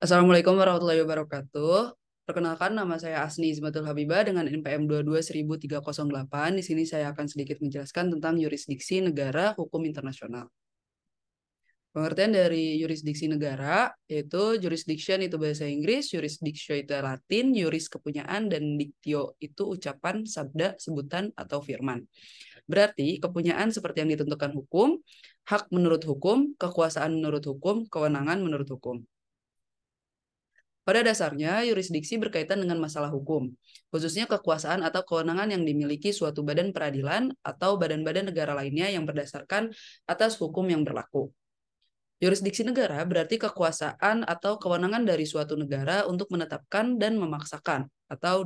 Assalamualaikum warahmatullahi wabarakatuh. Perkenalkan, nama saya Asni Ismatul Habibah dengan NPM 22.308. Di sini saya akan sedikit menjelaskan tentang yurisdiksi negara hukum internasional. Pengertian dari yurisdiksi negara yaitu jurisdiction itu bahasa Inggris, jurisdiction itu Latin, juris kepunyaan, dan dictio itu ucapan, sabda, sebutan, atau firman. Berarti kepunyaan seperti yang ditentukan hukum, hak menurut hukum, kekuasaan menurut hukum, kewenangan menurut hukum. Pada dasarnya, yurisdiksi berkaitan dengan masalah hukum, khususnya kekuasaan atau kewenangan yang dimiliki suatu badan peradilan atau badan-badan negara lainnya yang berdasarkan atas hukum yang berlaku. Yurisdiksi negara berarti kekuasaan atau kewenangan dari suatu negara untuk menetapkan dan memaksakan atau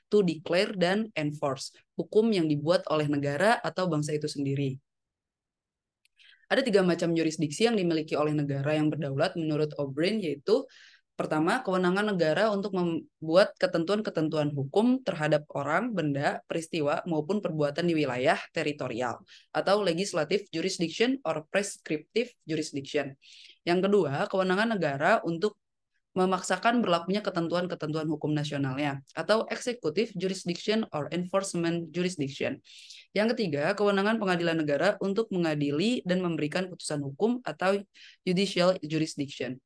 to declare dan enforce hukum yang dibuat oleh negara atau bangsa itu sendiri. Ada 3 macam yurisdiksi yang dimiliki oleh negara yang berdaulat menurut O'Brien, yaitu pertama, kewenangan negara untuk membuat ketentuan-ketentuan hukum terhadap orang, benda, peristiwa, maupun perbuatan di wilayah teritorial, atau legislative jurisdiction or prescriptive jurisdiction. Yang kedua, kewenangan negara untuk memaksakan berlakunya ketentuan-ketentuan hukum nasionalnya, atau executive jurisdiction or enforcement jurisdiction. Yang ketiga, kewenangan pengadilan negara untuk mengadili dan memberikan putusan hukum, atau judicial jurisdiction.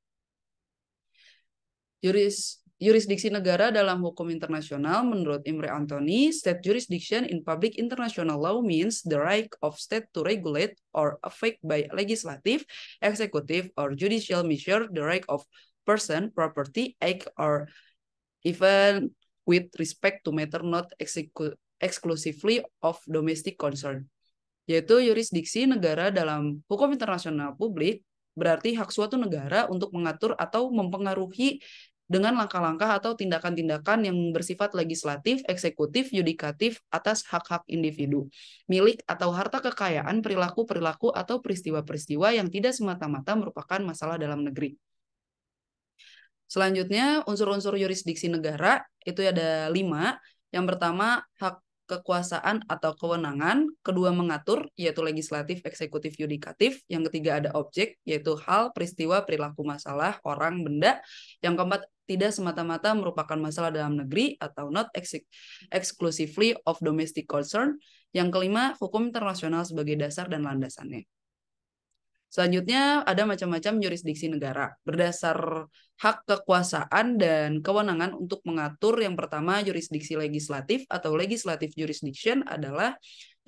Yurisdiksi negara dalam hukum internasional menurut Imre Anthony, state jurisdiction in public international law means the right of state to regulate or affect by legislative, executive, or judicial measure the right of person, property, act, or even with respect to matter not exclusively of domestic concern. Yaitu yurisdiksi negara dalam hukum internasional publik berarti hak suatu negara untuk mengatur atau mempengaruhi dengan langkah-langkah atau tindakan-tindakan yang bersifat legislatif, eksekutif, yudikatif atas hak-hak individu, milik atau harta kekayaan, perilaku-perilaku atau peristiwa-peristiwa yang tidak semata-mata merupakan masalah dalam negeri. Selanjutnya, unsur-unsur yurisdiksi negara itu ada 5. Yang pertama, hak kekuasaan atau kewenangan, kedua mengatur, yaitu legislatif, eksekutif, yudikatif, yang ketiga ada objek, yaitu hal, peristiwa, perilaku, masalah, orang, benda, yang keempat tidak semata-mata merupakan masalah dalam negeri atau not exclusively of domestic concern, yang kelima hukum internasional sebagai dasar dan landasannya. Selanjutnya ada macam-macam yurisdiksi negara. Berdasar hak kekuasaan dan kewenangan untuk mengatur, yang pertama yurisdiksi legislatif atau legislative jurisdiction adalah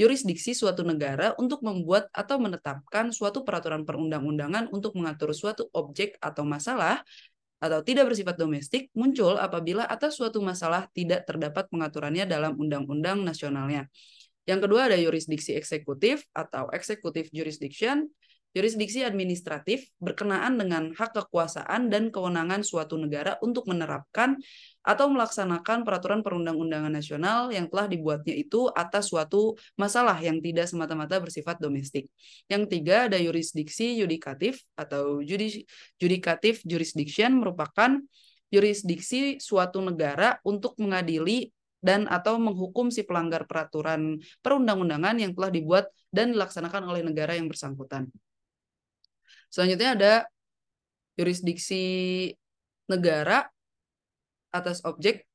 yurisdiksi suatu negara untuk membuat atau menetapkan suatu peraturan perundang-undangan untuk mengatur suatu objek atau masalah atau tidak bersifat domestik muncul apabila atas suatu masalah tidak terdapat pengaturannya dalam undang-undang nasionalnya. Yang kedua ada yurisdiksi eksekutif atau executive jurisdiction. Yurisdiksi administratif berkenaan dengan hak kekuasaan dan kewenangan suatu negara untuk menerapkan atau melaksanakan peraturan perundang-undangan nasional yang telah dibuatnya itu atas suatu masalah yang tidak semata-mata bersifat domestik. Yang ketiga ada yurisdiksi yudikatif atau judicative jurisdiction, merupakan yurisdiksi suatu negara untuk mengadili dan atau menghukum si pelanggar peraturan perundang-undangan yang telah dibuat dan dilaksanakan oleh negara yang bersangkutan. Selanjutnya ada yurisdiksi negara atas objek,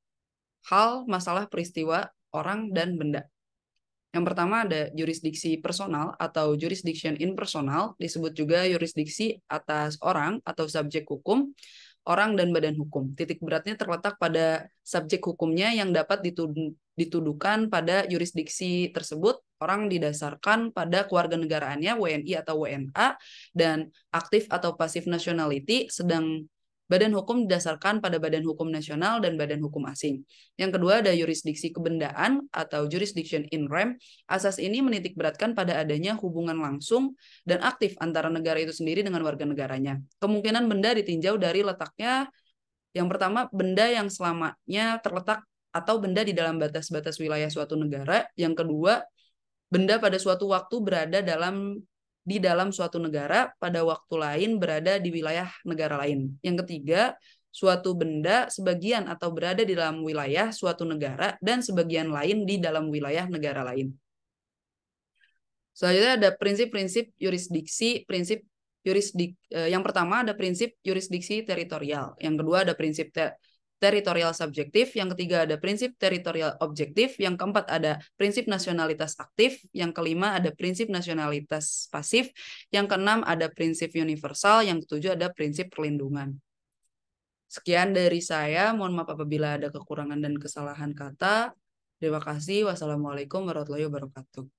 hal, masalah, peristiwa, orang, dan benda. Yang pertama ada jurisdiksi personal atau jurisdiction in personal, disebut juga yurisdiksi atas orang atau subjek hukum, orang dan badan hukum. Titik beratnya terletak pada subjek hukumnya yang dapat dituduhkan pada yurisdiksi tersebut. Orang didasarkan pada kewarganegaraannya, WNI atau WNA, dan aktif atau pasif nationality, sedang badan hukum didasarkan pada badan hukum nasional dan badan hukum asing. Yang kedua ada yurisdiksi kebendaan atau jurisdiction in rem. Asas ini menitik beratkan pada adanya hubungan langsung dan aktif antara negara itu sendiri dengan warga negaranya. Kemungkinan benda ditinjau dari letaknya. Yang pertama, benda yang selamanya terletak atau benda di dalam batas-batas wilayah suatu negara. Yang kedua, benda pada suatu waktu berada di dalam suatu negara, pada waktu lain berada di wilayah negara lain. Yang ketiga, suatu benda sebagian atau berada di dalam wilayah suatu negara dan sebagian lain di dalam wilayah negara lain. Selanjutnya ada prinsip-prinsip yurisdiksi, prinsip yang pertama ada prinsip yurisdiksi teritorial, yang kedua ada prinsip teritorial subjektif, yang ketiga ada prinsip teritorial objektif, yang keempat ada prinsip nasionalitas aktif, yang kelima ada prinsip nasionalitas pasif, yang keenam ada prinsip universal, yang ketujuh ada prinsip perlindungan. Sekian dari saya, mohon maaf apabila ada kekurangan dan kesalahan kata. Terima kasih. Wassalamualaikum warahmatullahi wabarakatuh.